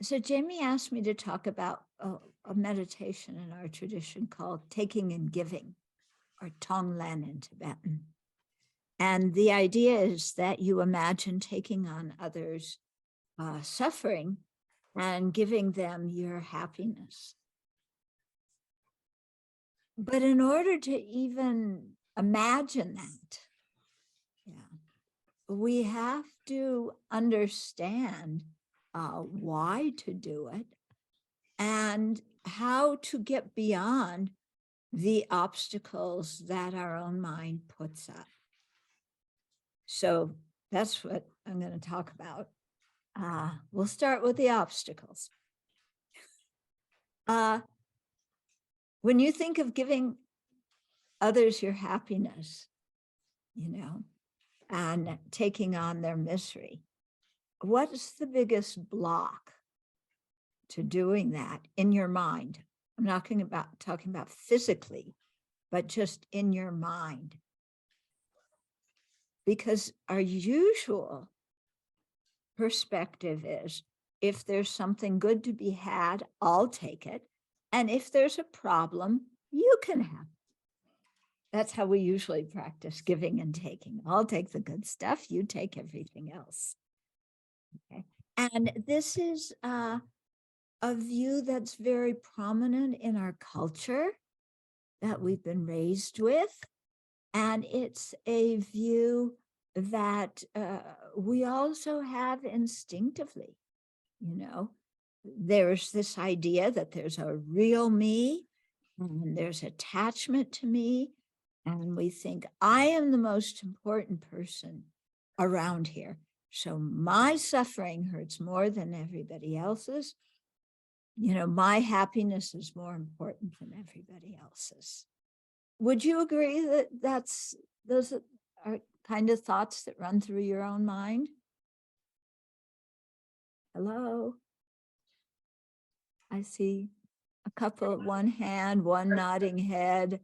So Jamie asked me to talk about a meditation in our tradition called taking and giving, or Tonglen in Tibetan. And the idea is that you imagine taking on others' suffering and giving them your happiness. But in order to even imagine that, we have to understand why to do it and how to get beyond the obstacles that our own mind puts up. So that's what I'm going to talk about. We'll start with the obstacles. When you think of giving others your happiness, and taking on their misery, what's the biggest block to doing that in your mind? I'm not talking about physically, but just in your mind. Because our usual perspective is, if there's something good to be had, I'll take it. And if there's a problem, you can have it. That's how we usually practice giving and taking. I'll take the good stuff, you take everything else. Okay. And this is a view that's very prominent in our culture that we've been raised with. And it's a view that we also have instinctively. There's this idea that there's a real me and there's attachment to me. And we think, I am the most important person around here. So my suffering hurts more than everybody else's. My happiness is more important than everybody else's. Would you agree that those are kind of thoughts that run through your own mind? Hello? I see a couple, one hand, one nodding head.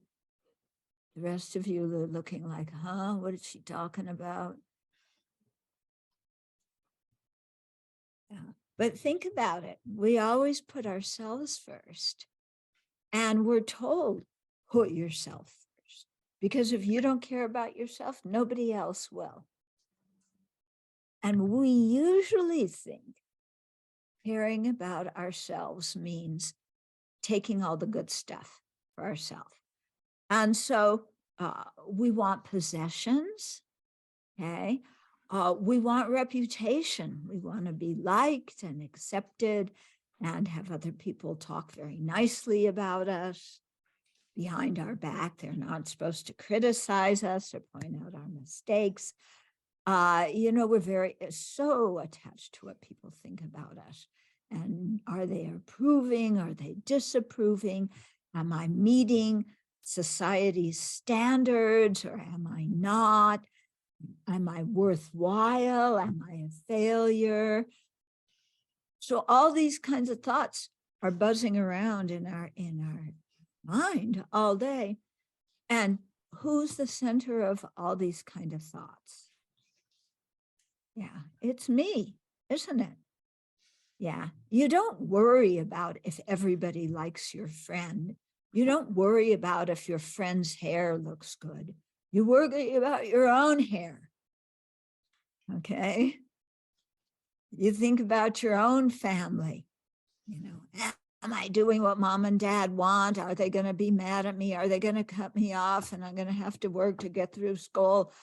The rest of you are looking like, what is she talking about? Yeah. But think about it. We always put ourselves first. And we're told, put yourself first. Because if you don't care about yourself, nobody else will. And we usually think caring about ourselves means taking all the good stuff for ourselves. And so we want possessions, okay? We want reputation. We want to be liked and accepted and have other people talk very nicely about us behind our back. They're not supposed to criticize us or point out our mistakes. We're so attached to what people think about us. And are they approving? Are they disapproving? Am I meeting society's standards or am I not? Am I worthwhile? Am I a failure? So all these kinds of thoughts are buzzing around in our mind all day. And who's the center of all these kind of thoughts? Yeah, it's me, isn't it? Yeah, you don't worry about if everybody likes your friend. You don't worry about if your friend's hair looks good. You worry about your own hair. Okay. You think about your own family. Am I doing what mom and dad want? Are they going to be mad at me? Are they going to cut me off and I'm going to have to work to get through school?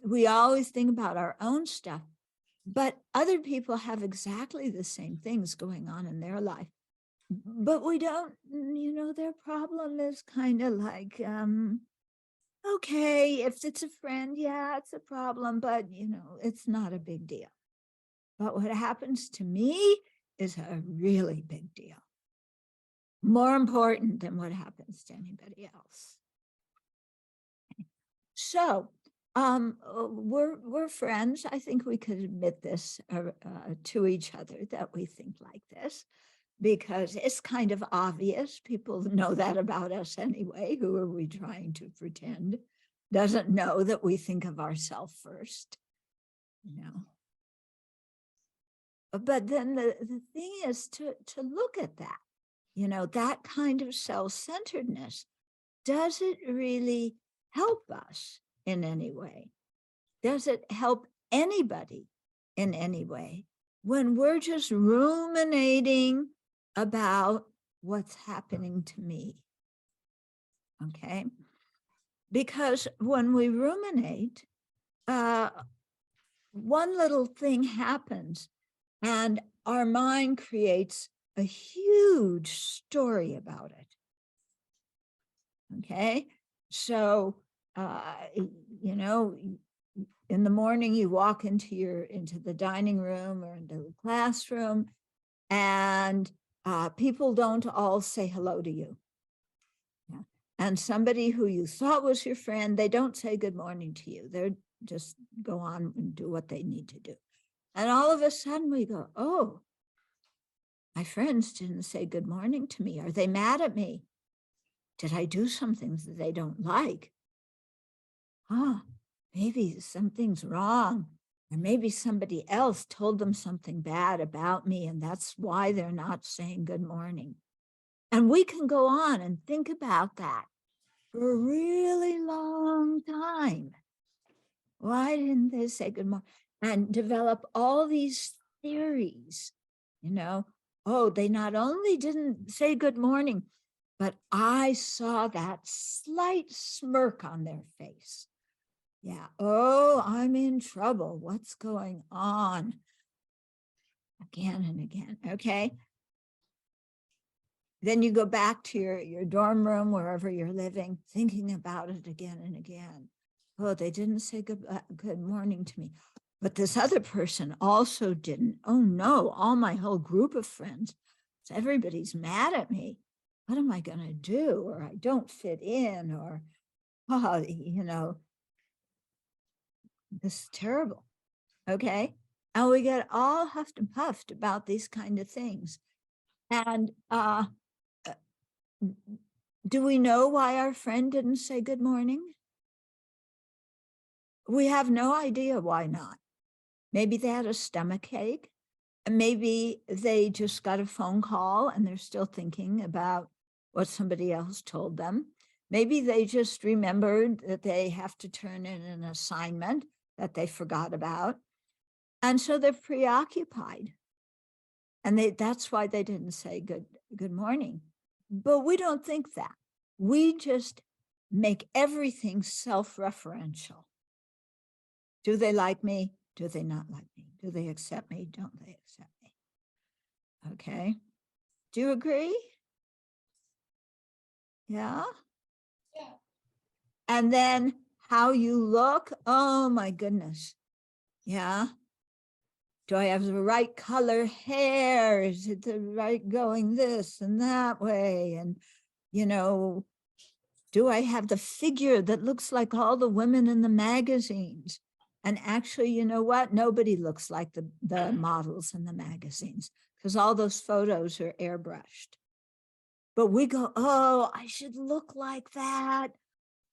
We always think about our own stuff, but other people have exactly the same things going on in their life. But we don't, their problem is kind of like, okay, if it's a friend, yeah, it's a problem, but, it's not a big deal. But what happens to me is a really big deal. More important than what happens to anybody else. So we're friends. I think we could admit this to each other, that we think like this, because it's kind of obvious. People know that about us anyway. Who are we trying to pretend? Doesn't know that we think of ourselves first, But then the thing is to look at that, that kind of self-centeredness. Does it really help us in any way? Does it help anybody in any way when we're just ruminating about what's happening to me? Okay. Because when we ruminate, one little thing happens and our mind creates a huge story about it. Okay. So, in the morning, you walk into the dining room or into the classroom, and people don't all say hello to you. Yeah. And somebody who you thought was your friend, they don't say good morning to you. They're just go on and do what they need to do. And all of a sudden we go, oh, my friends didn't say good morning to me. Are they mad at me? Did I do something that they don't like? Maybe something's wrong. Or maybe somebody else told them something bad about me, and that's why they're not saying good morning. And we can go on and think about that for a really long time. Why didn't they say good morning? And develop all these theories, oh, they not only didn't say good morning, but I saw that slight smirk on their face. Yeah. Oh, I'm in trouble. What's going on? Again and again. Okay. Then you go back to your dorm room, wherever you're living, thinking about it again and again. Oh, they didn't say good morning to me. But this other person also didn't. Oh no, all my whole group of friends, everybody's mad at me. What am I going to do? Or I don't fit in, or, this is terrible. Okay. And we get all huffed and puffed about these kind of things. And do we know why our friend didn't say good morning? We have no idea why not. Maybe they had a stomach ache. Maybe they just got a phone call and they're still thinking about what somebody else told them. Maybe they just remembered that they have to turn in an assignment that they forgot about. And so they're preoccupied. And that's why they didn't say good morning. But we don't think that. We just make everything self-referential. Do they like me? Do they not like me? Do they accept me? Don't they accept me? Okay. Do you agree? Yeah? Yeah. And then how you look? Oh my goodness. Yeah. Do I have the right color hair? Is it the right going this and that way? And, do I have the figure that looks like all the women in the magazines? And actually, you know what? Nobody looks like the models in the magazines because all those photos are airbrushed. But we go, oh, I should look like that.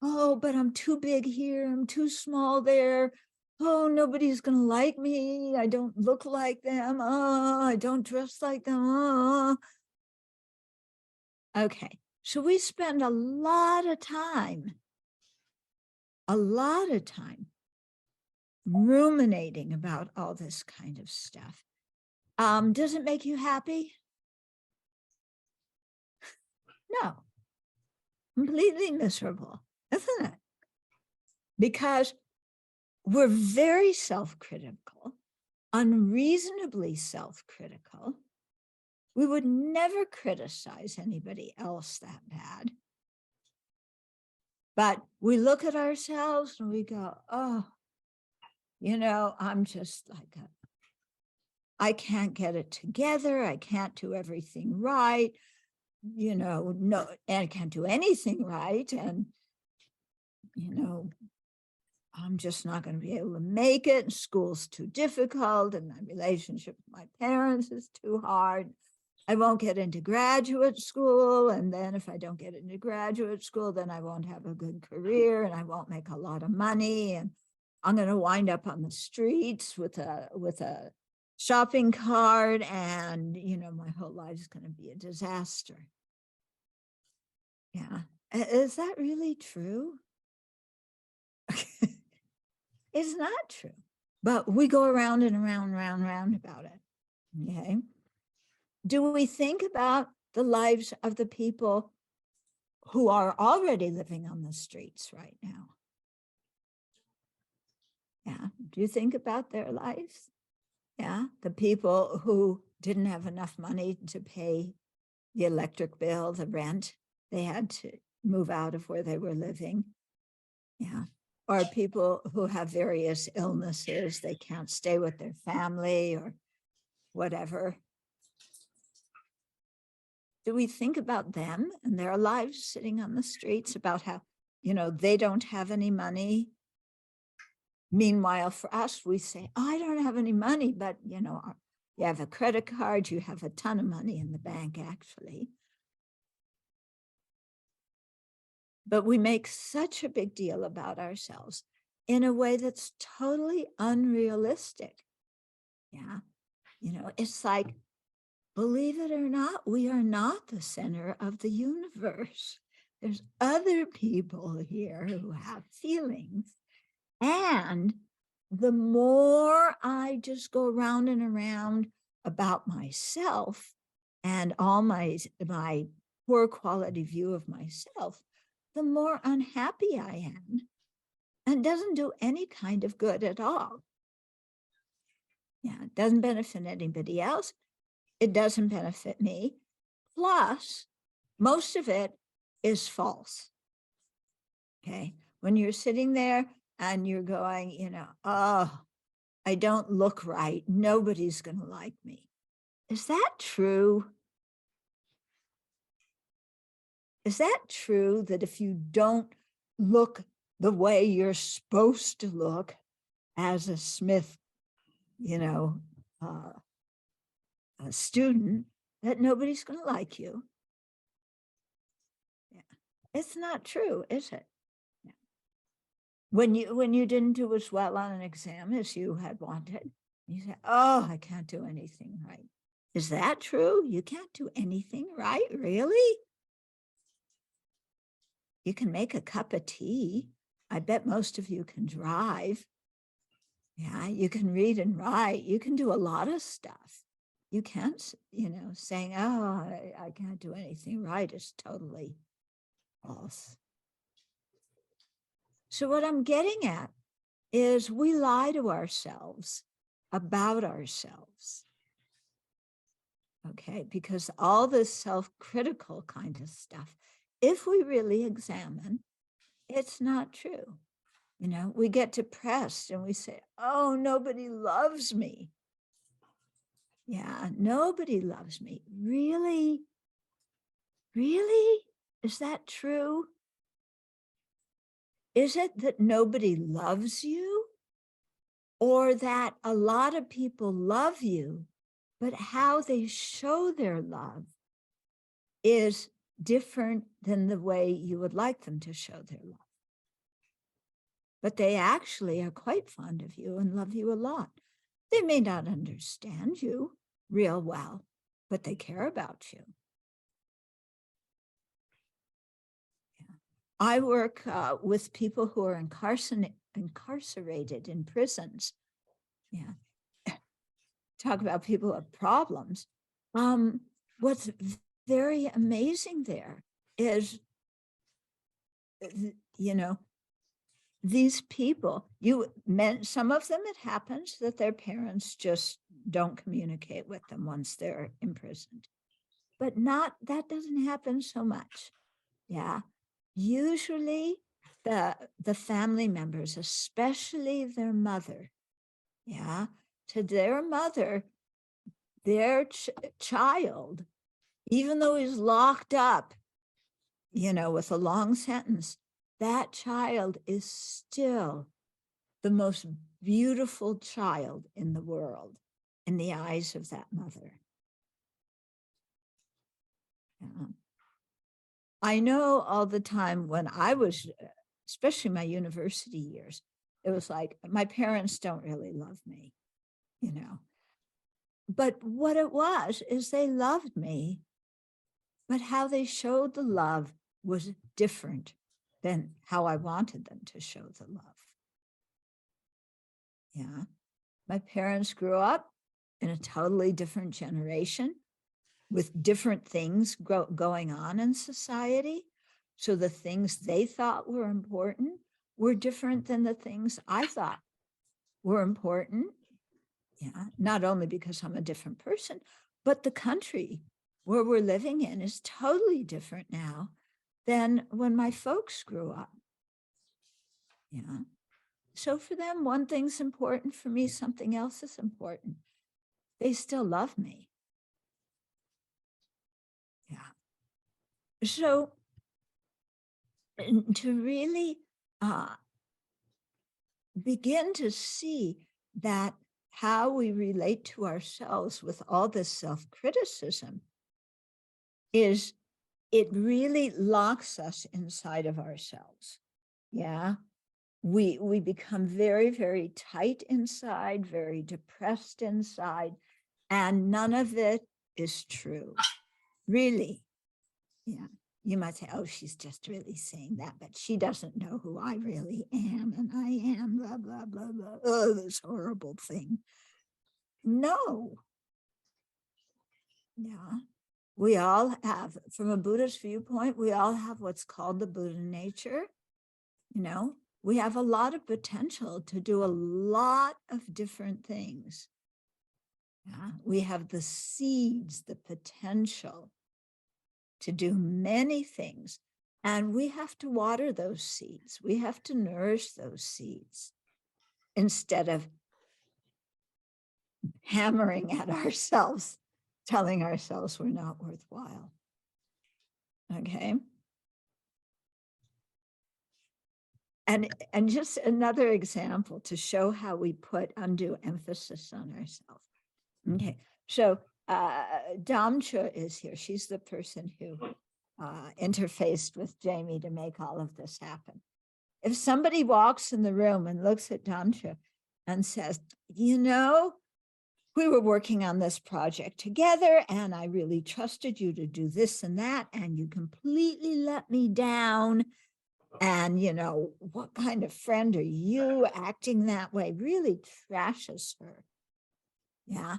Oh, but I'm too big here. I'm too small there. Oh, nobody's going to like me. I don't look like them. Oh, I don't dress like them. Oh. Okay. So we spend a lot of time ruminating about all this kind of stuff. Does it make you happy? No. Completely miserable, isn't it? Because we're very self-critical, unreasonably self-critical. We would never criticize anybody else that bad. But we look at ourselves and we go, oh, I'm just like I can't get it together. I can't do everything right. No, and I can't do anything right. And, I'm just not going to be able to make it. And school's too difficult. And my relationship with my parents is too hard. I won't get into graduate school. And then if I don't get into graduate school, then I won't have a good career and I won't make a lot of money. And I'm going to wind up on the streets with a shopping cart and, my whole life is going to be a disaster. Yeah. Is that really true? It's not true. But we go around and around, round, round about it. Okay. Do we think about the lives of the people who are already living on the streets right now? Yeah. Do you think about their lives? Yeah. The people who didn't have enough money to pay the electric bill, the rent, they had to move out of where they were living. Yeah. Or people who have various illnesses, they can't stay with their family or whatever. Do we think about them and their lives sitting on the streets, about how, they don't have any money? Meanwhile, for us, we say, I don't have any money, but, you have a credit card, you have a ton of money in the bank, actually. But we make such a big deal about ourselves in a way that's totally unrealistic. Yeah. It's like, believe it or not, we are not the center of the universe. There's other people here who have feelings. And the more I just go around and around about myself and all my poor quality view of myself, the more unhappy I am, and doesn't do any kind of good at all. Yeah, it doesn't benefit anybody else. It doesn't benefit me. Plus, most of it is false. Okay. When you're sitting there and you're going, oh, I don't look right. Nobody's going to like me. Is that true? Is that true that if you don't look the way you're supposed to look as a Smith, a student, that nobody's going to like you? Yeah. It's not true, is it? Yeah. When you didn't do as well on an exam as you had wanted, you say, oh, I can't do anything right. Is that true? You can't do anything right, really? You can make a cup of tea. I bet most of you can drive. Yeah, you can read and write. You can do a lot of stuff. You can't, saying, oh, I can't do anything right is totally false. So what I'm getting at is we lie to ourselves about ourselves. Okay, because all this self-critical kind of stuff, if we really examine, it's not true. We get depressed and we say, oh, nobody loves me. Yeah, nobody loves me. Really? Really? Is that true? Is it that nobody loves you? Or that a lot of people love you, but how they show their love is different than the way you would like them to show their love? But they actually are quite fond of you and love you a lot. They may not understand you real well, but they care about you. Yeah. I work with people who are incarcerated in prisons. Yeah. Talk about people who have problems. What's very amazing there is, these people, some of them, it happens that their parents just don't communicate with them once they're imprisoned, but that doesn't happen so much. Yeah. Usually the family members, especially their mother, yeah, to their mother, their child, even though he's locked up, with a long sentence, that child is still the most beautiful child in the world in the eyes of that mother. Yeah. I know all the time when I was, especially my university years, it was like, my parents don't really love me, But what it was is they loved me, but how they showed the love was different than how I wanted them to show the love. Yeah. My parents grew up in a totally different generation with different things going on in society. So the things they thought were important were different than the things I thought were important. Yeah, not only because I'm a different person, but the country where we're living in is totally different now than when my folks grew up. Yeah. So for them, one thing's important. For me, something else is important. They still love me. Yeah. So to really begin to see that how we relate to ourselves with all this self-criticism is it really locks us inside of ourselves. Yeah. We become very, very tight inside, very depressed inside, and none of it is true. Really. Yeah. You might say, oh, she's just really saying that, but she doesn't know who I really am. And I am blah, blah, blah, blah. Oh, this horrible thing. No. Yeah. We all have, from a Buddhist viewpoint, we all have what's called the Buddha nature. You know, we have a lot of potential to do a lot of different things. Yeah. We have the seeds, the potential to do many things. And we have to water those seeds. We have to nourish those seeds instead of hammering at ourselves, telling ourselves we're not worthwhile. Okay. And just another example to show how we put undue emphasis on ourselves. Okay. So Damcha is here. She's the person who interfaced with Jamie to make all of this happen. If somebody walks in the room and looks at Damcha and says, you know, we were working on this project together and I really trusted you to do this and that, and you completely let me down. And, you know, what kind of friend are you acting that way? Really trashes her. Yeah.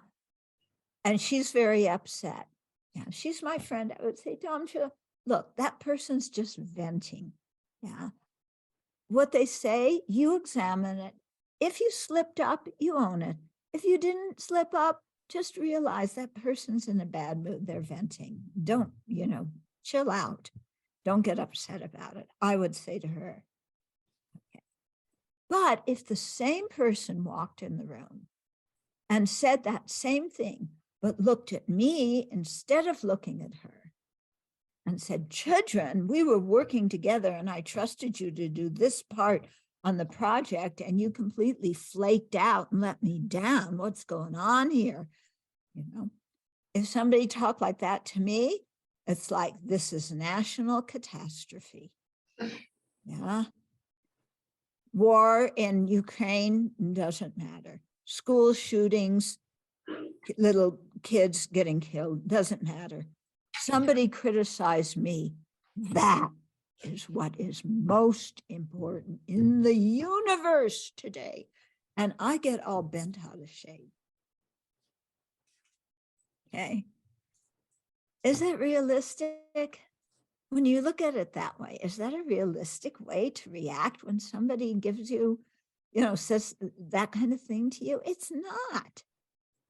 And she's very upset. Yeah. She's my friend. I would say, Damcha, look, that person's just venting. Yeah. What they say, you examine it. If you slipped up, you own it. If you didn't slip up, just realize that person's in a bad mood. They're venting. Don't, you know, chill out. Don't get upset about it. I would say to her. Okay. But if the same person walked in the room and said that same thing, but looked at me instead of looking at her and said, Chudran, we were working together and I trusted you to do this part on the project and you completely flaked out and let me down. What's going on here? You know, if somebody talked like that to me, it's like, this is national catastrophe. Yeah. War in Ukraine doesn't matter. School shootings, little kids getting killed, doesn't matter. Somebody criticized me. That is what is most important in the universe today. And I get all bent out of shape. Okay. Is that realistic? When you look at it that way, is that a realistic way to react when somebody gives you, you know, says that kind of thing to you? It's not.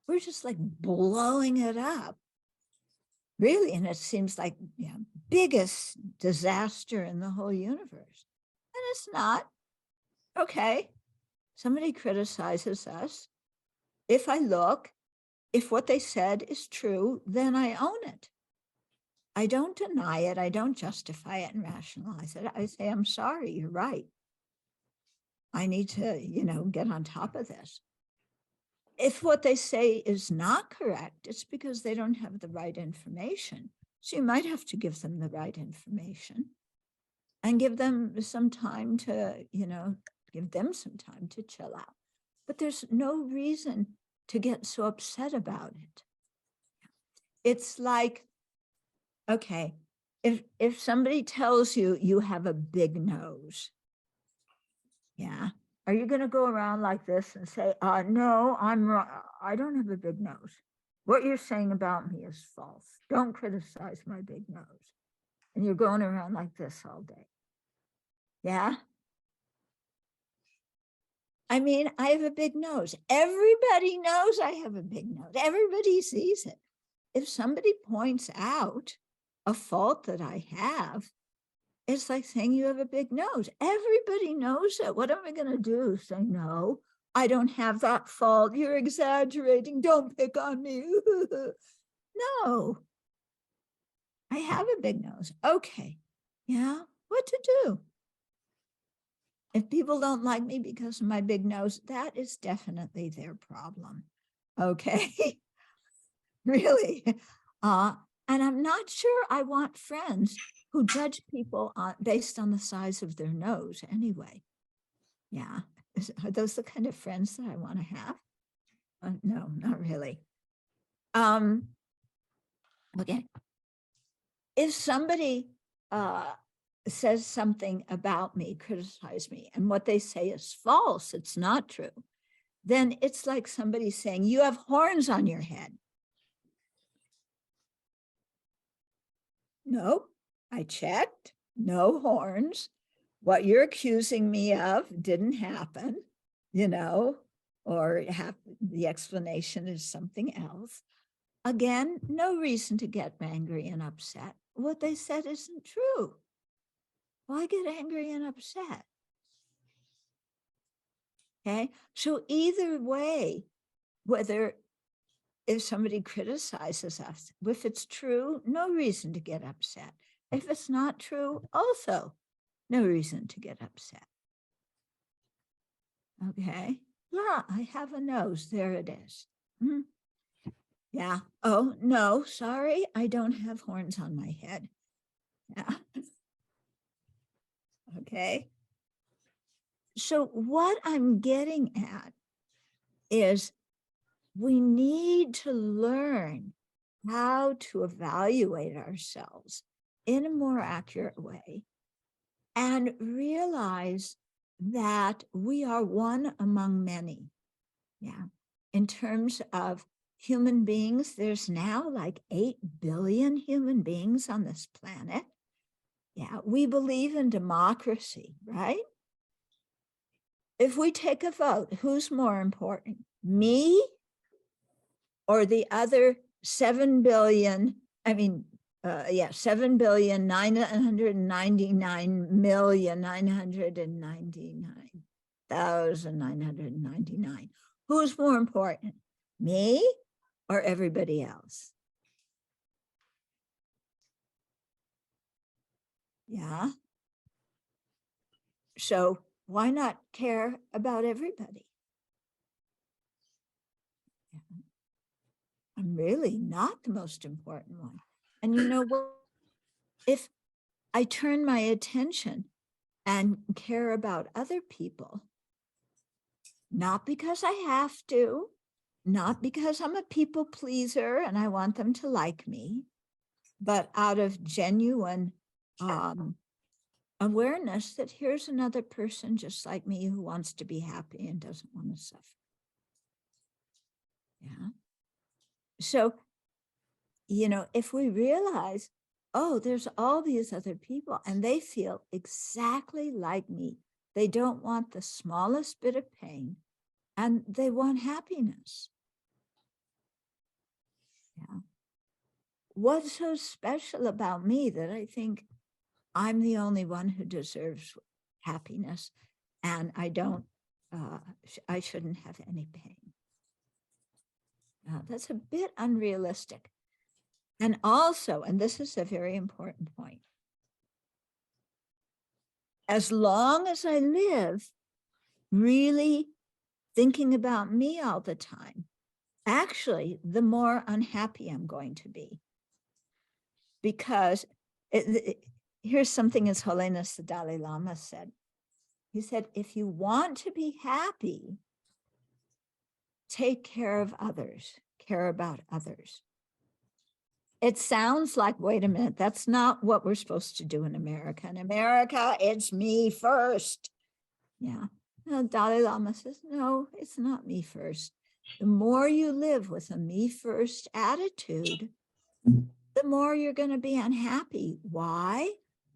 We're just like blowing it up. Really, and it seems like, yeah, biggest disaster in the whole universe. And it's not. Okay. Somebody criticizes us. If I look, if what they said is true, then I own it. I don't deny it. I don't justify it and rationalize it. I say, I'm sorry, you're right. I need to, you know, get on top of this. If what they say is not correct, it's because they don't have the right information. So you might have to give them the right information and give them some time to, you know, give them some time to chill out. But there's no reason to get so upset about it. It's like, okay, if somebody tells you you have a big nose, yeah, are you going to go around like this and say, no, I don't have a big nose. What you're saying about me is false. Don't criticize my big nose. And you're going around like this all day. Yeah. I mean, I have a big nose. Everybody knows I have a big nose. Everybody sees it. If somebody points out a fault that I have, it's like saying you have a big nose. Everybody knows it. What am I going to do? Say, no, I don't have that fault. You're exaggerating. Don't pick on me. No, I have a big nose. Okay. Yeah. What to do? If people don't like me because of my big nose, that is definitely their problem. Okay. Really. And I'm not sure I want friends who judge people based on the size of their nose anyway. Yeah. Are those the kind of friends that I want to have? No, not really. Okay. If somebody says something about me, criticize me, and what they say is false, it's not true, then it's like somebody saying, you have horns on your head. Nope, I checked, no horns. What you're accusing me of didn't happen, or the explanation is something else. Again, no reason to get angry and upset. What they said isn't true. Why get angry and upset? Okay, so either way, whether if somebody criticizes us, if it's true, no reason to get upset. If it's not true, also no reason to get upset. Okay, yeah, I have a nose. There it is. Mm-hmm. Yeah. Oh, no, sorry, I don't have horns on my head. Yeah. Okay. So what I'm getting at is we need to learn how to evaluate ourselves in a more accurate way and realize that we are one among many. Yeah. In terms of human beings, there's now like 8 billion human beings on this planet. Yeah. We believe in democracy, right? If we take a vote, who's more important, me or the other 7 billion, 7,999,999,999. Who's more important, me or everybody else? Yeah. So why not care about everybody? I'm really not the most important one. And you know what? If I turn my attention and care about other people, not because I have to, not because I'm a people pleaser and I want them to like me, but out of genuine awareness that here's another person just like me who wants to be happy and doesn't want to suffer. Yeah. So, if we realize, oh, there's all these other people and they feel exactly like me. They don't want the smallest bit of pain and they want happiness. Yeah. What's so special about me that I think I'm the only one who deserves happiness and I shouldn't have any pain? That's a bit unrealistic. And also, and this is a very important point, as long as I live really thinking about me all the time, actually, the more unhappy I'm going to be. Because here's something His Holiness the Dalai Lama said. He said, if you want to be happy, take care of others, care about others. It sounds like, wait a minute, that's not what we're supposed to do in America. In America, it's me first. Yeah. The Dalai Lama says, no, it's not me first. The more you live with a me first attitude, the more you're going to be unhappy. Why?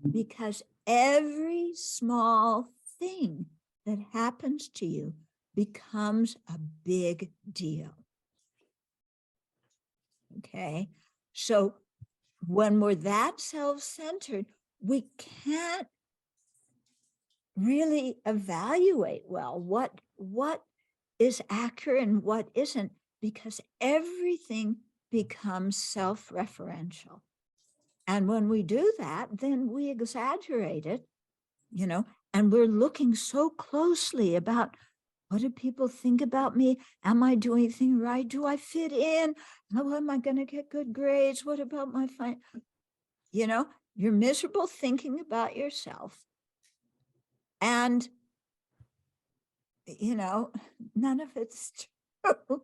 Because every small thing that happens to you becomes a big deal. Okay. So when we're that self-centered, we can't really evaluate well what is accurate and what isn't, because everything becomes self-referential. And when we do that, then we exaggerate it, and we're looking so closely about, what do people think about me? Am I doing anything right? Do I fit in? How am I going to get good grades? What about my fine? You're miserable thinking about yourself. And, none of it's true.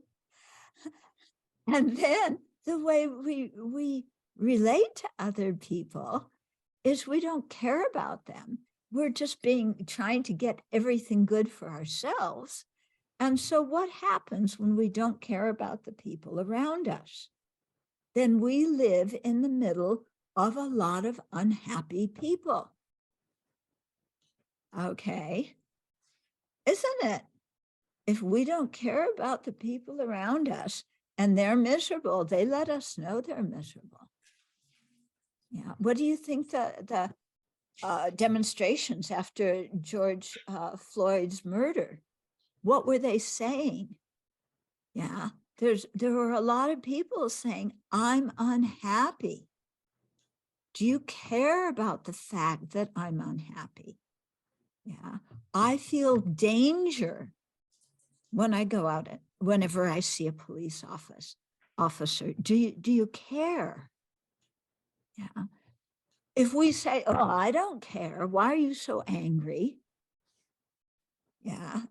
And then the way we relate to other people is we don't care about them. We're just trying to get everything good for ourselves. And so what happens when we don't care about the people around us? Then we live in the middle of a lot of unhappy people. Okay. Isn't it? If we don't care about the people around us and they're miserable, they let us know they're miserable. Yeah. What do you think the demonstrations after George Floyd's murder, what were they saying? Yeah, there were a lot of people saying, I'm unhappy. Do you care about the fact that I'm unhappy? Yeah, I feel danger when I go out, whenever I see a police officer. Do you care? Yeah. If we say, oh, I don't care, why are you so angry? Yeah,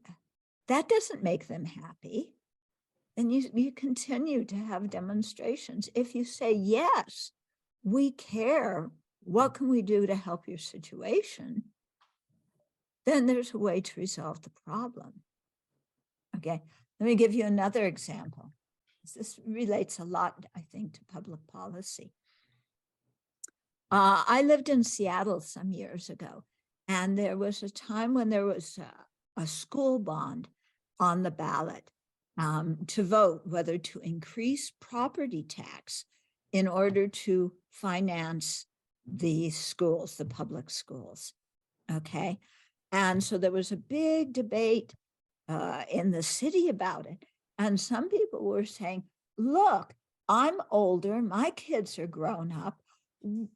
that doesn't make them happy. And you continue to have demonstrations. If you say, yes, we care, what can we do to help your situation? Then there's a way to resolve the problem. Okay, let me give you another example. This relates a lot, I think, to public policy. I lived in Seattle some years ago, and there was a time when there was a school bond on the ballot to vote whether to increase property tax in order to finance the schools, the public schools. Okay. And so there was a big debate in the city about it. And some people were saying, look, I'm older, my kids are grown up,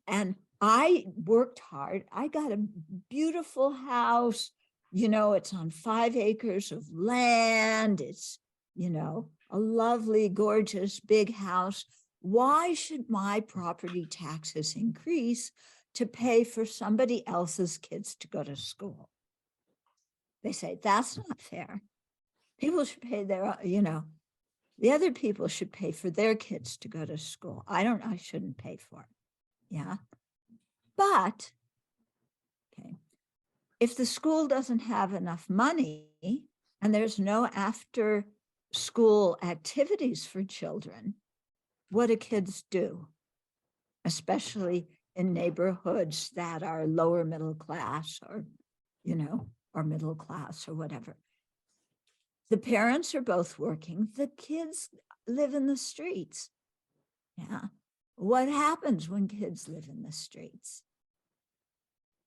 and I worked hard. I got a beautiful house. It's on 5 acres of land. It's, a lovely, gorgeous, big house. Why should my property taxes increase to pay for somebody else's kids to go to school? They say, that's not fair. People should pay the other people should pay for their kids to go to school. I shouldn't pay for it. Yeah. But, okay, if the school doesn't have enough money and there's no after school activities for children, what do kids do? Especially in neighborhoods that are lower middle class or middle class or whatever. The parents are both working. The kids live in the streets. Yeah. What happens when kids live in the streets?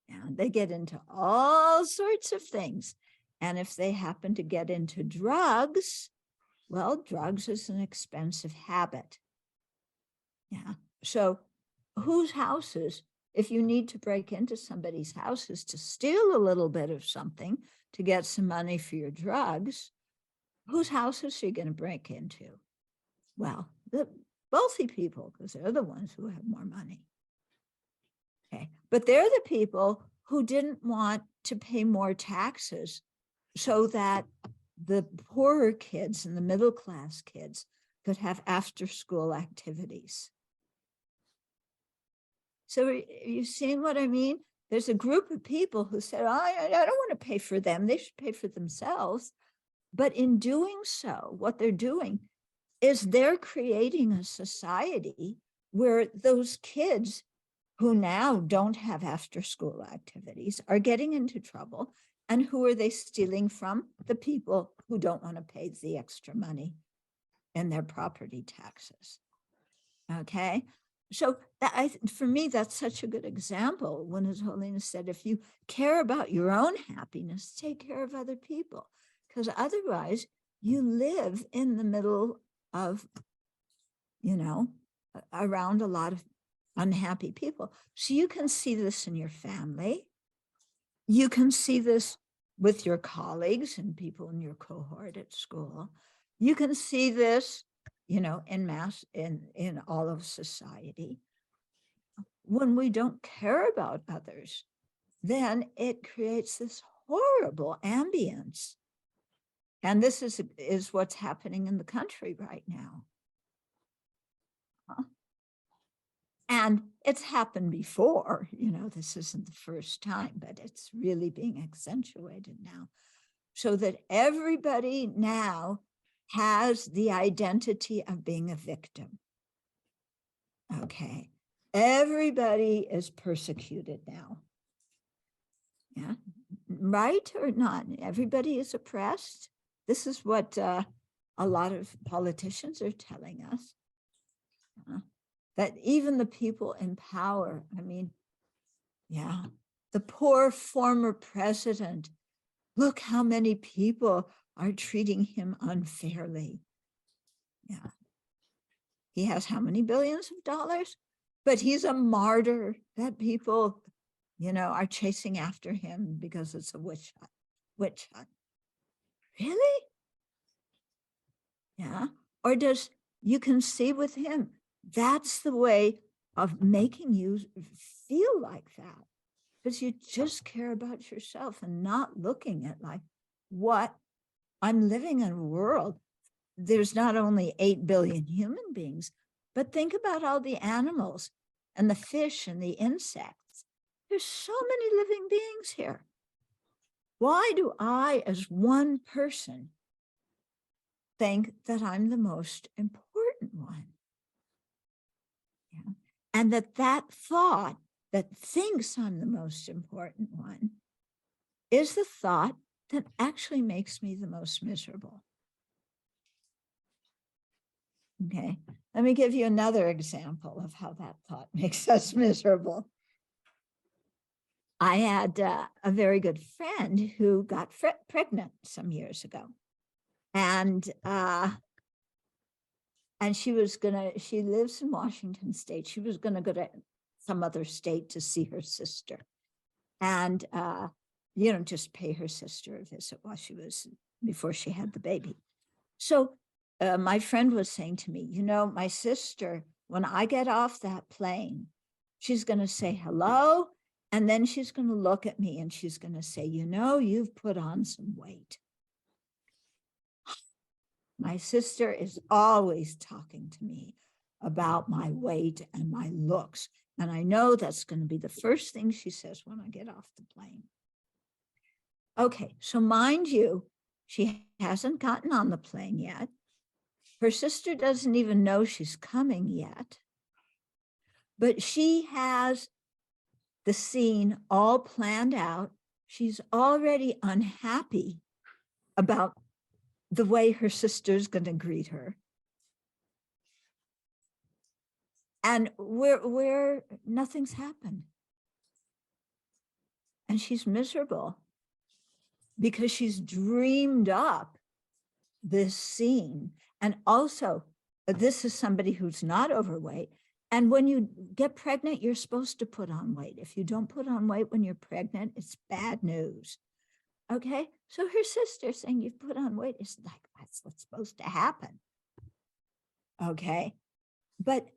Yeah, they get into all sorts of things. And if they happen to get into drugs, well, drugs is an expensive habit. Yeah. So whose houses, if you need to break into somebody's houses to steal a little bit of something to get some money for your drugs, whose houses are you going to break into? Well, the wealthy people, because they're the ones who have more money. Okay. But they're the people who didn't want to pay more taxes so that the poorer kids and the middle class kids could have after school activities. So are you seeing what I mean? There's a group of people who said, oh, I don't want to pay for them. They should pay for themselves. But in doing so, what they're doing is they're creating a society where those kids who now don't have after school activities are getting into trouble. And who are they stealing from? The people who don't want to pay the extra money in their property taxes. Okay. So for me, that's such a good example when His Holiness said, if you care about your own happiness, take care of other people, because otherwise you live in the middle of, around a lot of unhappy people. So you can see this in your family. You can see this with your colleagues and people in your cohort at school. You can see this, in mass, in all of society. When we don't care about others, then it creates this horrible ambience. And this is what's happening in the country right now. And it's happened before, this isn't the first time, but it's really being accentuated now. So that everybody now has the identity of being a victim. Okay. Everybody is persecuted now. Yeah. Right or not? Everybody is oppressed. This is what a lot of politicians are telling us. That even the people in power, the poor former president, look how many people are treating him unfairly. Yeah. He has how many billions of dollars? But he's a martyr that people, are chasing after him because it's a witch hunt. Witch hunt. Really? Yeah. Or you can see with him, that's the way of making you feel like that. Because you just care about yourself and not looking at what I'm living in a world. There's not only 8 billion human beings, but think about all the animals and the fish and the insects. There's so many living beings here. Why do I, as one person, think that I'm the most important one? Yeah. And that thought that thinks I'm the most important one is the thought that actually makes me the most miserable. Okay, let me give you another example of how that thought makes us miserable. I had a very good friend who got pregnant some years ago. And she lives in Washington State. She was gonna go to some other state to see her sister. And, just pay her sister a visit before she had the baby. So my friend was saying to me, my sister, when I get off that plane, she's going to say hello. And then she's going to look at me and she's going to say, you've put on some weight. My sister is always talking to me about my weight and my looks. And I know that's going to be the first thing she says when I get off the plane. Okay, so mind you, she hasn't gotten on the plane yet. Her sister doesn't even know she's coming yet. But she has the scene all planned out. She's already unhappy about the way her sister's going to greet her. And where nothing's happened. And she's miserable because she's dreamed up this scene. And also, this is somebody who's not overweight. And when you get pregnant, you're supposed to put on weight. If you don't put on weight when you're pregnant, it's bad news. Okay, so her sister saying you've put on weight is like, that's what's supposed to happen. Okay, but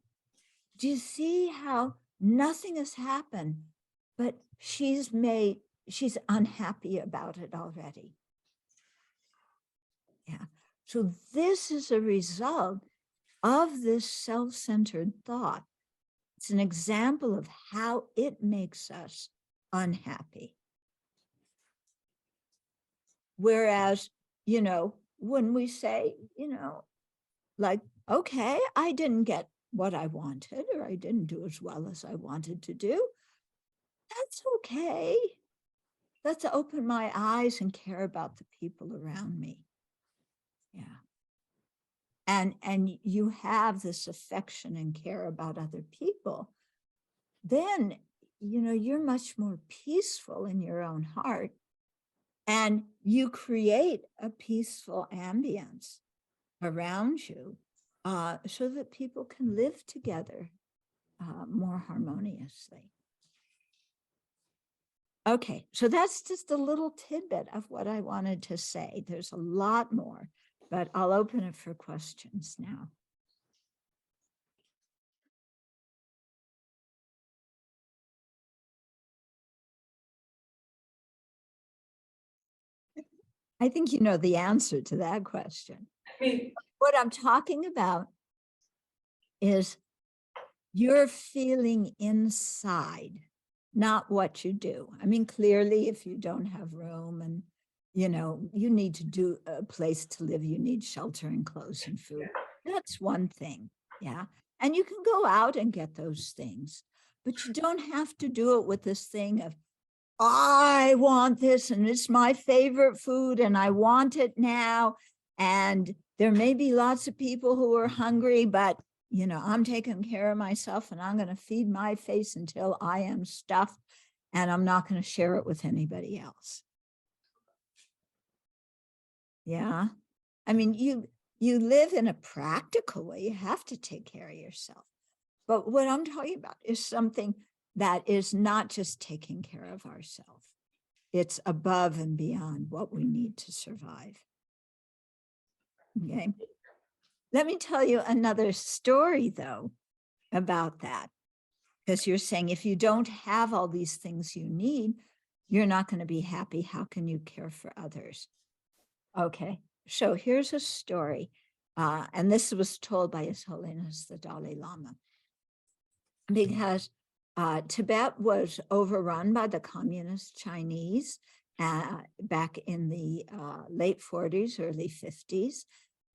do you see how nothing has happened, but she's unhappy about it already? Yeah. So this is a result of this self-centered thought. It's an example of how it makes us unhappy. Whereas, when we say, like, okay, I didn't get what I wanted, or I didn't do as well as I wanted to do, that's okay. Let's open my eyes and care about the people around me. Yeah. And you have this affection and care about other people, then you're much more peaceful in your own heart, and you create a peaceful ambience around you, so that people can live together more harmoniously. Okay, so that's just a little tidbit of what I wanted to say. There's a lot more, but I'll open it for questions now. I think you know the answer to that question. What I'm talking about is you're feeling inside, not what you do. I mean, clearly, if you don't have room and you need to do a place to live, you need shelter and clothes and food. That's one thing. Yeah. And you can go out and get those things, but you don't have to do it with this thing of, I want this and it's my favorite food and I want it now. And there may be lots of people who are hungry, but I'm taking care of myself and I'm going to feed my face until I am stuffed, and I'm not going to share it with anybody else. Yeah. I mean, you live in a practical way. You have to take care of yourself. But what I'm talking about is something that is not just taking care of ourselves. It's above and beyond what we need to survive. Okay. Let me tell you another story, though, about that. Because you're saying if you don't have all these things you need, you're not going to be happy. How can you care for others? Okay. So here's a story. And this was told by His Holiness the Dalai Lama. Because Tibet was overrun by the communist Chinese back in the late 40s, early 50s.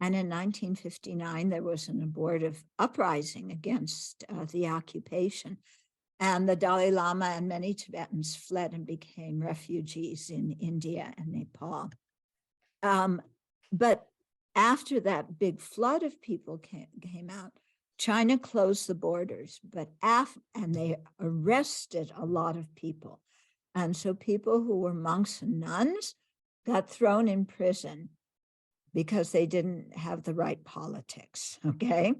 And in 1959, there was an abortive uprising against the occupation. And the Dalai Lama and many Tibetans fled and became refugees in India and Nepal. But after that big flood of people came out, China closed the borders, and they arrested a lot of people. And so people who were monks and nuns got thrown in prison because they didn't have the right politics, okay?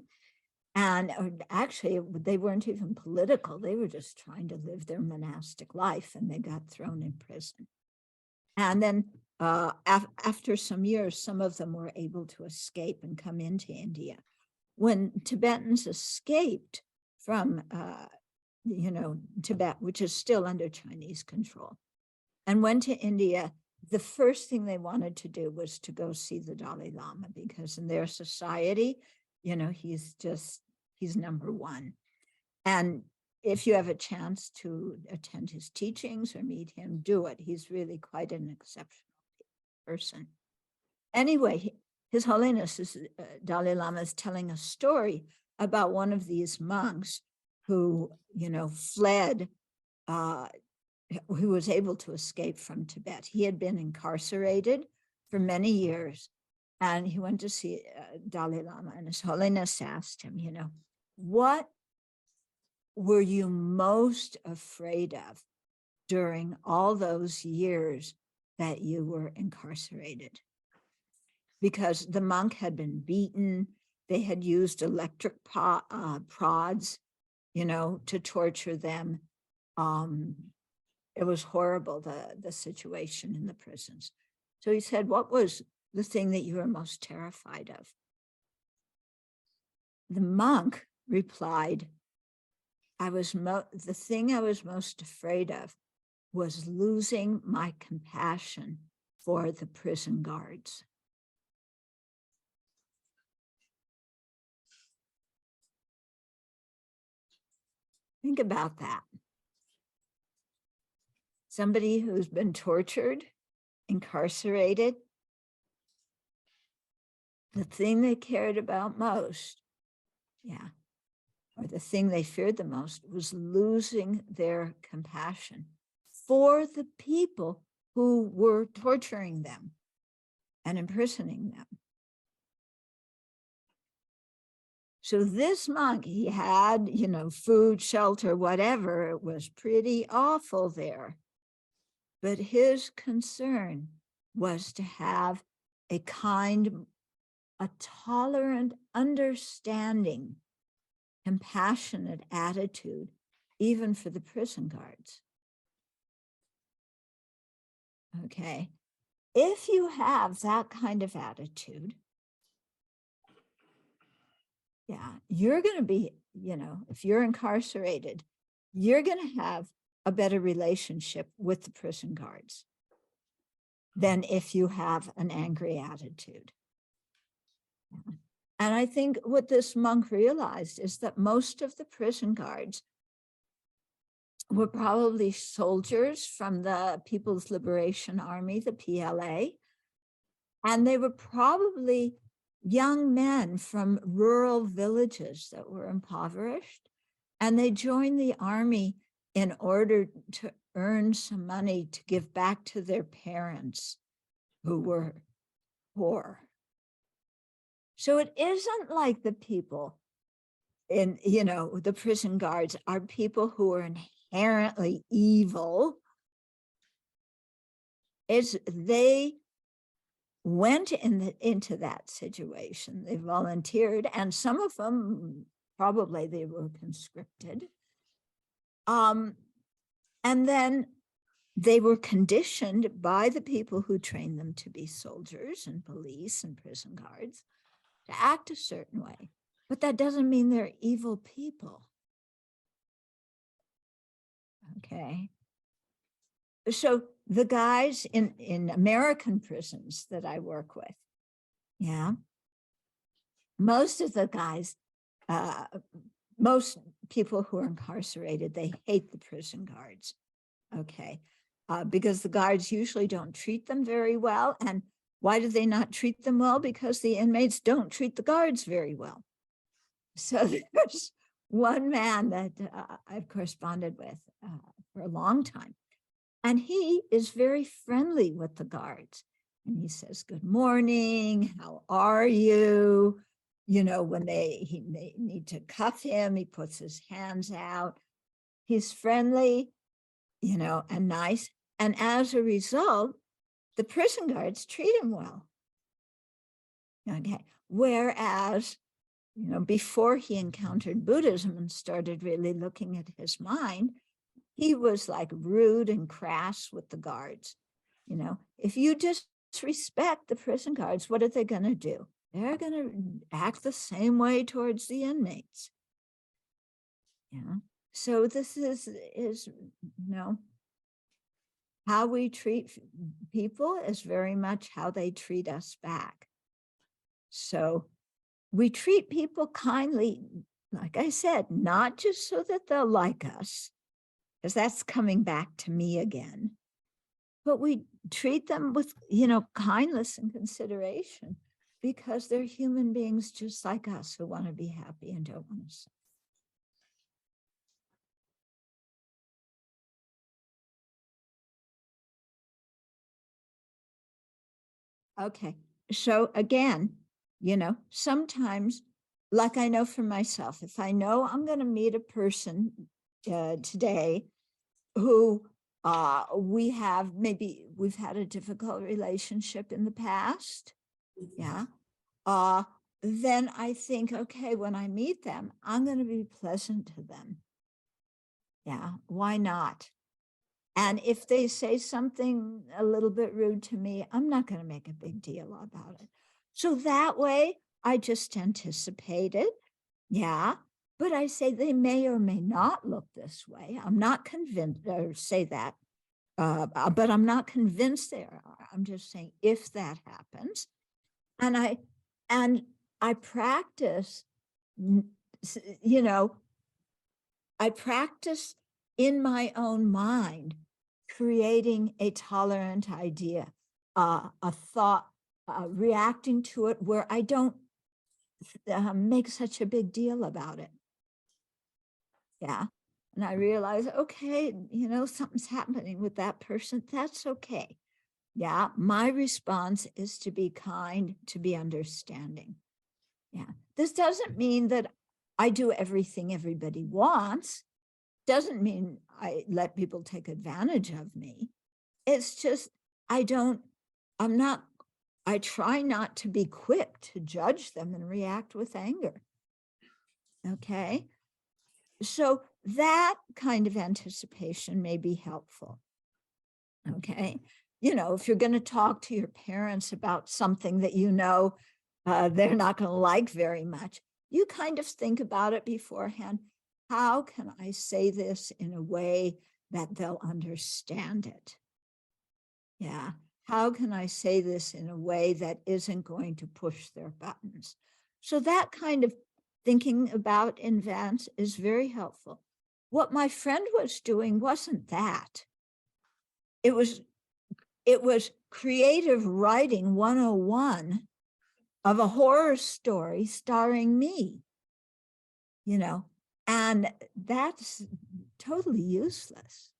And actually, they weren't even political. They were just trying to live their monastic life, and they got thrown in prison. And then after some years, some of them were able to escape and come into India. When Tibetans escaped from, Tibet, which is still under Chinese control, and went to India, the first thing they wanted to do was to go see the Dalai Lama, because in their society, he's number one. And if you have a chance to attend his teachings or meet him, do it. He's really quite an exceptional person. Anyway, His Holiness Dalai Lama is telling a story about one of these monks who, fled, who was able to escape from Tibet. He had been incarcerated for many years, and he went to see Dalai Lama, and His Holiness asked him, what were you most afraid of during all those years that you were incarcerated? Because the monk had been beaten. They had used electric prods, to torture them. It was horrible, the situation in the prisons. So he said, what was the thing that you were most terrified of? The monk replied, the thing I was most afraid of was losing my compassion for the prison guards. Think about that. Somebody who's been tortured, incarcerated, the thing they cared about most, or the thing they feared the most was losing their compassion for the people who were torturing them and imprisoning them. So this monk, he had, food, shelter, whatever. It was pretty awful there. But his concern was to have a tolerant, understanding, compassionate attitude, even for the prison guards. Okay. If you have that kind of attitude, you're going to be, if you're incarcerated, you're going to have a better relationship with the prison guards than if you have an angry attitude. And I think what this monk realized is that most of the prison guards were probably soldiers from the People's Liberation Army, the PLA, and they were probably young men from rural villages that were impoverished, and they joined the army in order to earn some money to give back to their parents who were poor. So it isn't like the people in, the prison guards are people who are inherently evil. They went into that situation. They volunteered, and some of them probably they were conscripted. And then they were conditioned by the people who trained them to be soldiers and police and prison guards to act a certain way. But that doesn't mean they're evil people. Okay. So the guys in American prisons that I work with, most of the guys, most people who are incarcerated, they hate the prison guards, okay, because the guards usually don't treat them very well. And why do they not treat them well? Because the inmates don't treat the guards very well. So there's one man that I've corresponded with for a long time, and he is very friendly with the guards. And he says, "Good morning, how are you?" When they need to cuff him, he puts his hands out. He's friendly, and nice. And as a result, the prison guards treat him well. Okay. Whereas, before he encountered Buddhism and started really looking at his mind, he was like rude and crass with the guards. If you disrespect the prison guards, what are they going to do? They're going to act the same way towards the inmates. So this is how we treat people is very much how they treat us back. So we treat people kindly, like I said, not just so that they'll like us, because that's coming back to me again, but we treat them with, kindness and consideration, because they're human beings just like us who want to be happy and don't want to suffer. Okay, so again, sometimes, like I know for myself, if I know I'm going to meet a person today who we've had a difficult relationship in the past, then I think, okay, when I meet them, I'm going to be pleasant to them. Why not? And if they say something a little bit rude to me, I'm not going to make a big deal about it. So that way, I just anticipate it. But I say they may or may not look this way. I'm not convinced, or say that, but I'm not convinced they are. I'm just saying if that happens, and I practice, I practice in my own mind, creating a tolerant idea, a thought, reacting to it where I don't make such a big deal about it. Yeah. And I realize, okay, something's happening with that person. That's okay. Yeah. My response is to be kind, to be understanding. Yeah. This doesn't mean that I do everything everybody wants. Doesn't mean I let people take advantage of me. It's just, I try not to be quick to judge them and react with anger. Okay. So that kind of anticipation may be helpful. Okay. If you're going to talk to your parents about something that they're not going to like very much, you kind of think about it beforehand. How can I say this in a way that they'll understand it? Yeah. How can I say this in a way that isn't going to push their buttons? So that kind of thinking about in advance is very helpful. What my friend was doing wasn't that. It was creative writing 101 of a horror story starring me, and that's totally useless.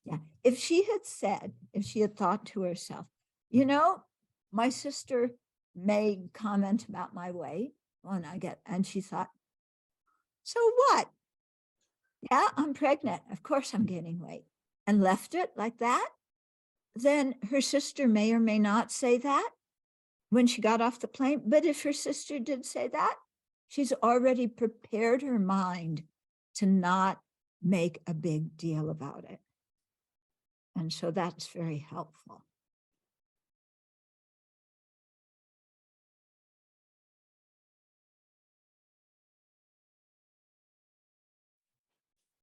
Yeah. If she had thought to herself, my sister may comment about my weight and she thought, so what? Yeah, I'm pregnant. Of course I'm gaining weight, and left it like that. Then her sister may or may not say that when she got off the plane. But if her sister did say that, she's already prepared her mind to not make a big deal about it. And so that's very helpful.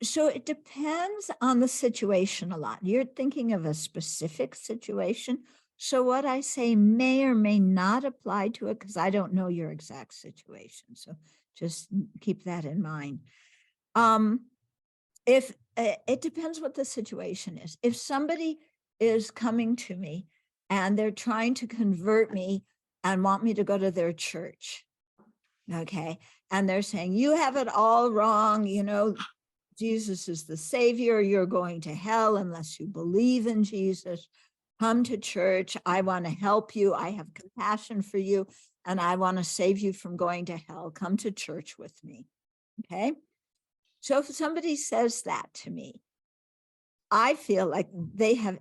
So it depends on the situation a lot. You're thinking of a specific situation. So what I say may or may not apply to it because I don't know your exact situation. So just keep that in mind. If it depends what the situation is. If somebody is coming to me and they're trying to convert me and want me to go to their church, okay, and they're saying, you have it all wrong, Jesus is the savior, you're going to hell unless you believe in Jesus. Come to church. I want to help you. I have compassion for you, and I want to save you from going to hell. Come to church with me. Okay. So if somebody says that to me, I feel like they have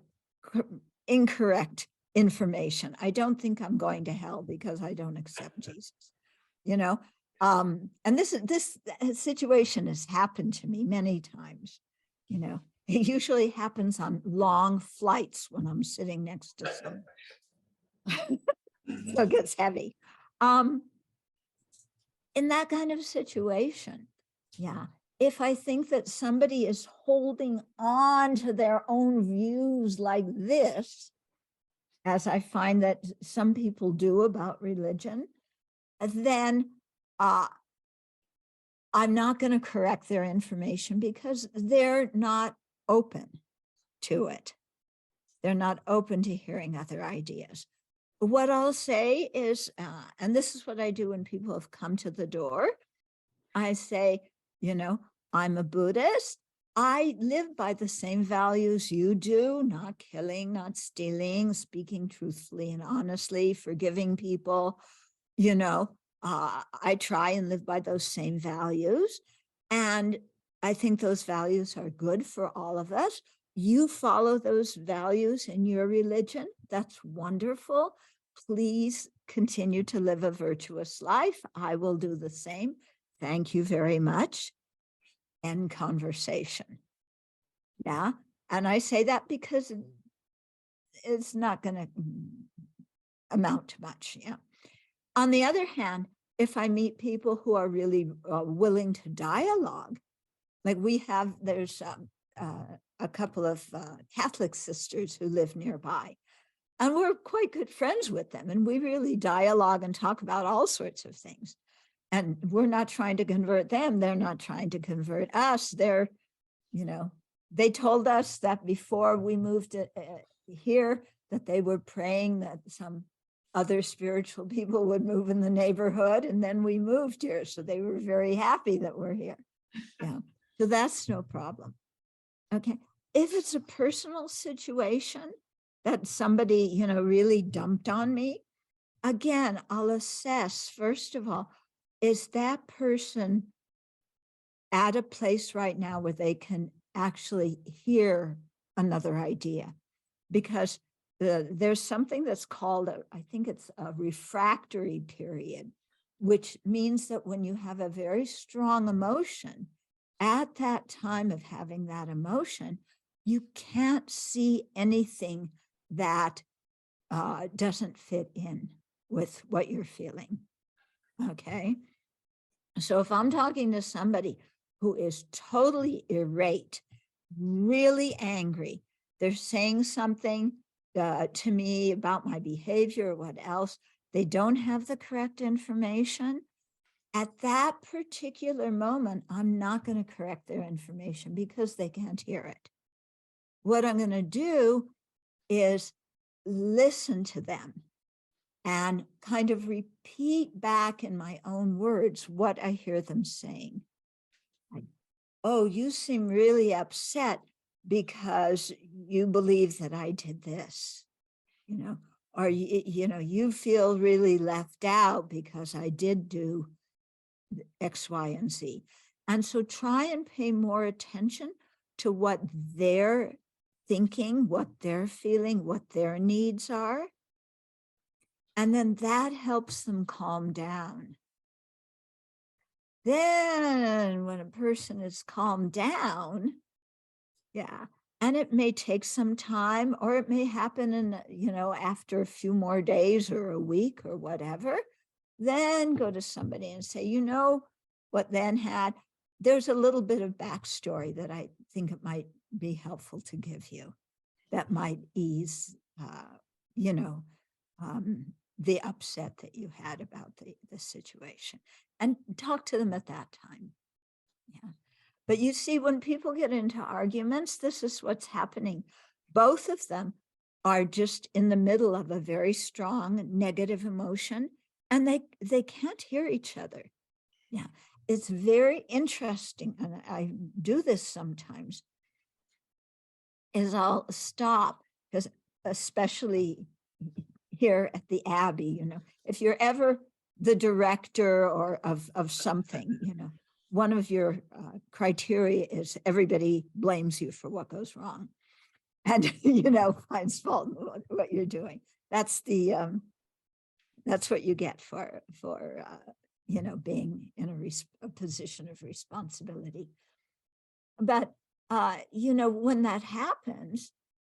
incorrect information. I don't think I'm going to hell because I don't accept Jesus, and this situation has happened to me many times. It usually happens on long flights when I'm sitting next to someone. So it gets heavy. In that kind of situation, yeah, if I think that somebody is holding on to their own views like this, as I find that some people do about religion, then I'm not going to correct their information because they're not open to it. They're not open to hearing other ideas. What I'll say is, and this is what I do when people have come to the door, I say, I'm a Buddhist. I live by the same values you do, not killing, not stealing, speaking truthfully and honestly, forgiving people. I try and live by those same values. And I think those values are good for all of us. You follow those values in your religion. That's wonderful. Please continue to live a virtuous life. I will do the same. Thank you very much. End conversation. Yeah. And I say that because it's not going to amount to much. Yeah. On the other hand, if I meet people who are really willing to dialogue, like there's a couple of Catholic sisters who live nearby, and we're quite good friends with them. And we really dialogue and talk about all sorts of things. And we're not trying to convert them. They're not trying to convert us. They're, they told us that before we moved here, that they were praying that some other spiritual people would move in the neighborhood. And then we moved here. So they were very happy that we're here. Yeah. So that's no problem. Okay. If it's a personal situation that somebody, really dumped on me, again, I'll assess, first of all, is that person at a place right now where they can actually hear another idea? Because there's something that's called, I think it's a refractory period, which means that when you have a very strong emotion, at that time of having that emotion, you can't see anything that doesn't fit in with what you're feeling. Okay. So if I'm talking to somebody who is totally irate, really angry, they're saying something to me about my behavior or what else, they don't have the correct information. At that particular moment, I'm not going to correct their information because they can't hear it. What I'm going to do is listen to them and kind of repeat back in my own words what I hear them saying. Oh, you seem really upset because you believe that I did this, or you feel really left out because I did do X, Y, and Z. And so try and pay more attention to what they're thinking, what they're feeling, what their needs are. And then that helps them calm down. Then when a person is calmed down, and it may take some time, or it may happen in, after a few more days or a week or whatever, then go to somebody and say, what then had, there's a little bit of backstory that I think it might be helpful to give you that might ease, the upset that you had about the situation, and talk to them at that time. Yeah. But you see, when people get into arguments, this is what's happening. Both of them are just in the middle of a very strong negative emotion, and they can't hear each other. Yeah. It's very interesting. And I do this sometimes, is I'll stop, because especially here at the Abbey, if you're ever the director or of something, one of your criteria is everybody blames you for what goes wrong and, finds fault in what you're doing. That's that's what you get for being in a position of responsibility. But, when that happens,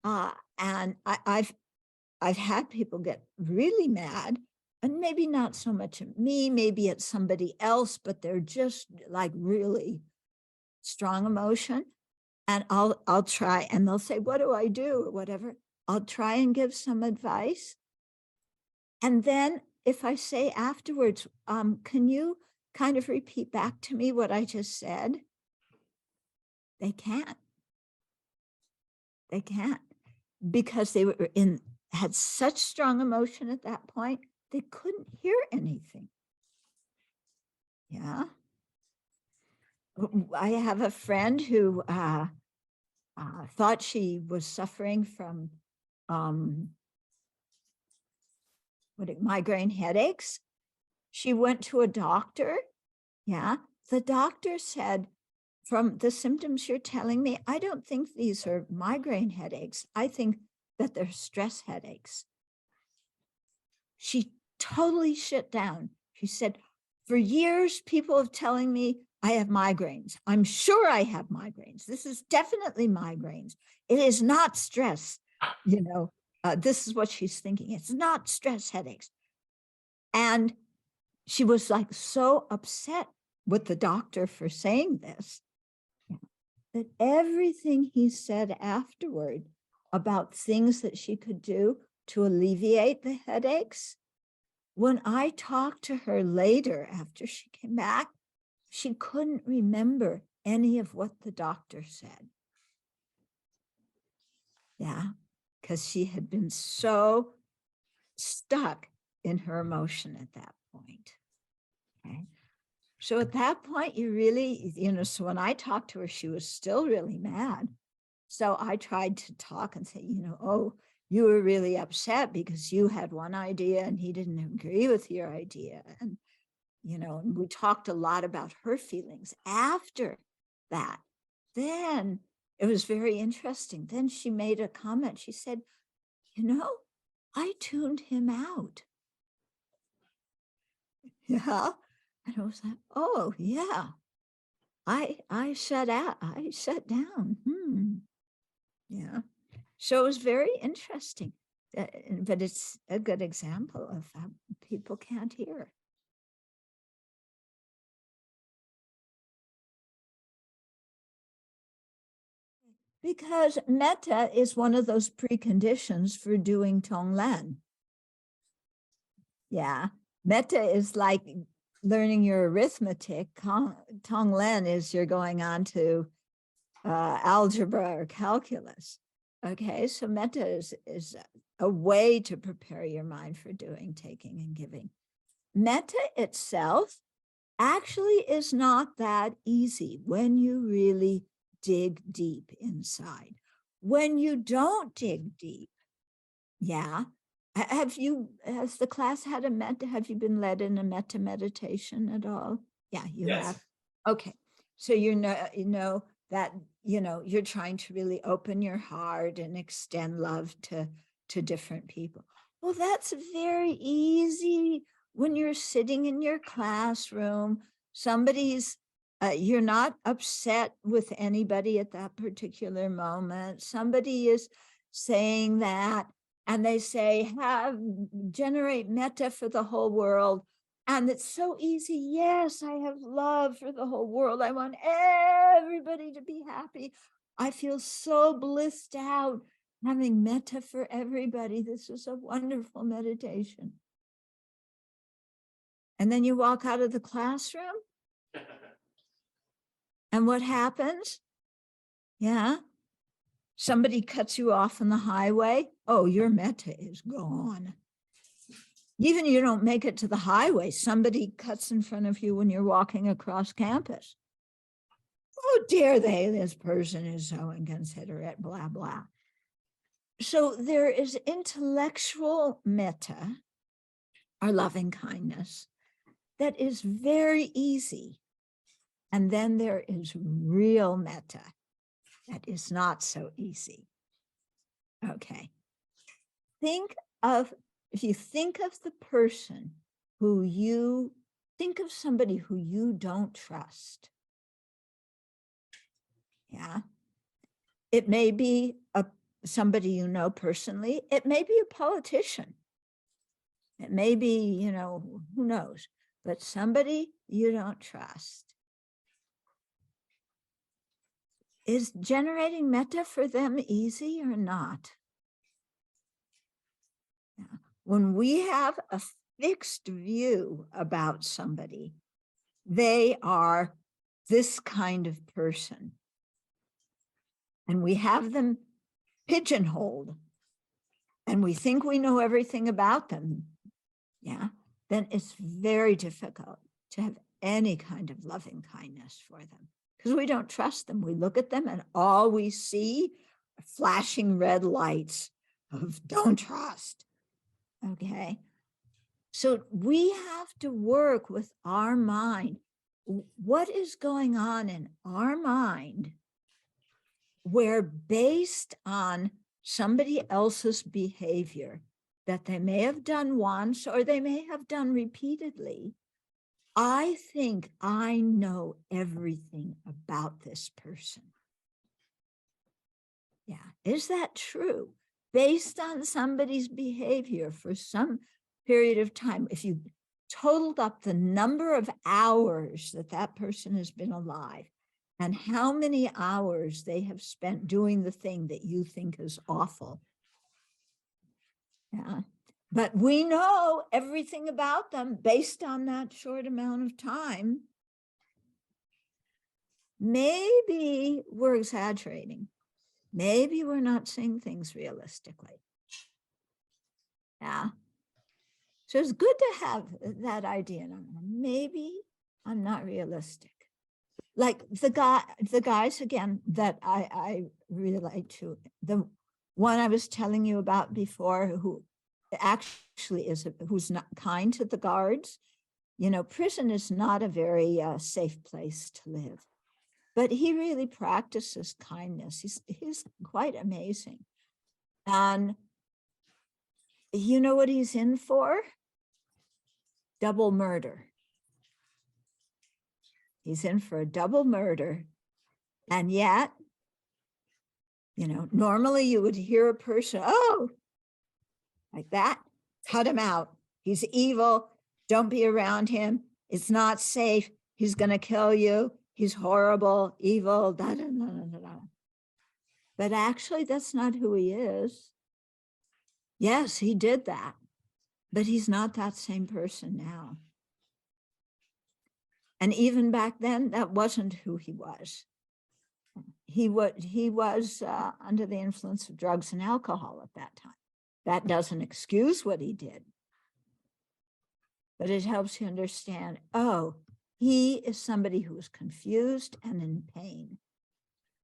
and I've had people get really mad, and maybe not so much at me, maybe at somebody else, but they're just like really strong emotion. And I'll try, and they'll say, what do I do or whatever? I'll try and give some advice. And then if I say afterwards, can you kind of repeat back to me what I just said? They can't. They can't, because they had such strong emotion at that point, they couldn't hear anything. Yeah. I have a friend who thought she was suffering from migraine headaches. She went to a doctor. Yeah. The doctor said, from the symptoms you're telling me, I don't think these are migraine headaches. I think that they're stress headaches. She totally shut down. She said, for years, people have telling me I have migraines. I'm sure I have migraines. This is definitely migraines. It is not stress. This is what she's thinking. It's not stress headaches. And she was like so upset with the doctor for saying this, that everything he said afterward about things that she could do to alleviate the headaches when I talked to her later after she came back, she couldn't remember any of what the doctor said. Yeah, because she had been so stuck in her emotion at that point. Okay. So at that point, you really, so when I talked to her, she was still really mad. So I tried to talk and say, oh, you were really upset because you had one idea and he didn't agree with your idea. And, and we talked a lot about her feelings after that. Then it was very interesting. Then she made a comment. She said, I tuned him out. Yeah. And I was like, oh, yeah. I shut out. I shut down. Yeah. So it was very interesting. But it's a good example of how people can't hear. Because metta is one of those preconditions for doing Tonglen. Yeah. Metta is like learning your arithmetic. Tonglen is you're going on to algebra or calculus. Okay, so metta is a way to prepare your mind for doing, taking, and giving. Metta itself actually is not that easy when you really dig deep inside. When you don't dig deep, yeah. Has the class had a metta? Have you been led in a metta meditation at all? Yeah, you Yes. have. Okay. So you know that, you're trying to really open your heart and extend love to different people. Well, that's very easy when you're sitting in your classroom. You're not upset with anybody at that particular moment. Somebody is saying that, and they say, generate metta for the whole world. And it's so easy. Yes, I have love for the whole world. I want everybody to be happy. I feel so blissed out having metta for everybody. This is a wonderful meditation. And then you walk out of the classroom. And what happens? Yeah. Somebody cuts you off on the highway. Oh, your metta is gone. Even you don't make it to the highway, somebody cuts in front of you when you're walking across campus. Oh, dare they? This person is so inconsiderate, blah, blah. So there is intellectual metta, or loving kindness, that is very easy. And then there is real metta that is not so easy. Okay. If you think of the person think of somebody who you don't trust. Yeah. It may be somebody you know personally. It may be a politician. It may be, who knows, but somebody you don't trust. Is generating metta for them easy or not? Yeah. When we have a fixed view about somebody, they are this kind of person, and we have them pigeonholed, and we think we know everything about them, yeah, then it's very difficult to have any kind of loving kindness for them because we don't trust them. We look at them and all we see are flashing red lights of don't trust. Okay. So we have to work with our mind. What is going on in our mind where, based on somebody else's behavior that they may have done once or they may have done repeatedly, I think I know everything about this person. Yeah. Is that true? Based on somebody's behavior for some period of time, if you totaled up the number of hours that person has been alive and how many hours they have spent doing the thing that you think is awful. Yeah. But we know everything about them based on that short amount of time. Maybe we're exaggerating. Maybe we're not seeing things realistically. Yeah. So it's good to have that idea. Maybe I'm not realistic. Like the guys again that I relate to, the one I was telling you about before, who actually who's not kind to the guards. You know, prison is not a very safe place to live, but he really practices kindness. He's quite amazing. And you know what he's in for? Double murder. He's in for a double murder. And yet, you know, normally you would hear a person, oh, like that, cut him out. He's evil. Don't be around him. It's not safe. He's going to kill you. He's horrible, evil, da, da, da, da, da. But actually, that's not who he is. Yes, he did that, but he's not that same person now. And even back then, that wasn't who he was. He was under the influence of drugs and alcohol at that time. That doesn't excuse what he did, but it helps you understand, oh, he is somebody who is confused and in pain,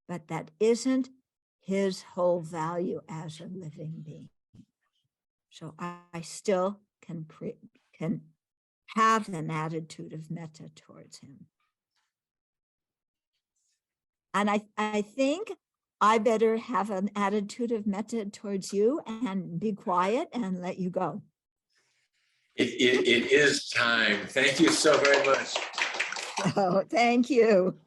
but that isn't his whole value as a living being. So I still can have an attitude of metta towards him. And I think I better have an attitude of metta towards you and be quiet and let you go. It is time. Thank you so very much. Oh, thank you.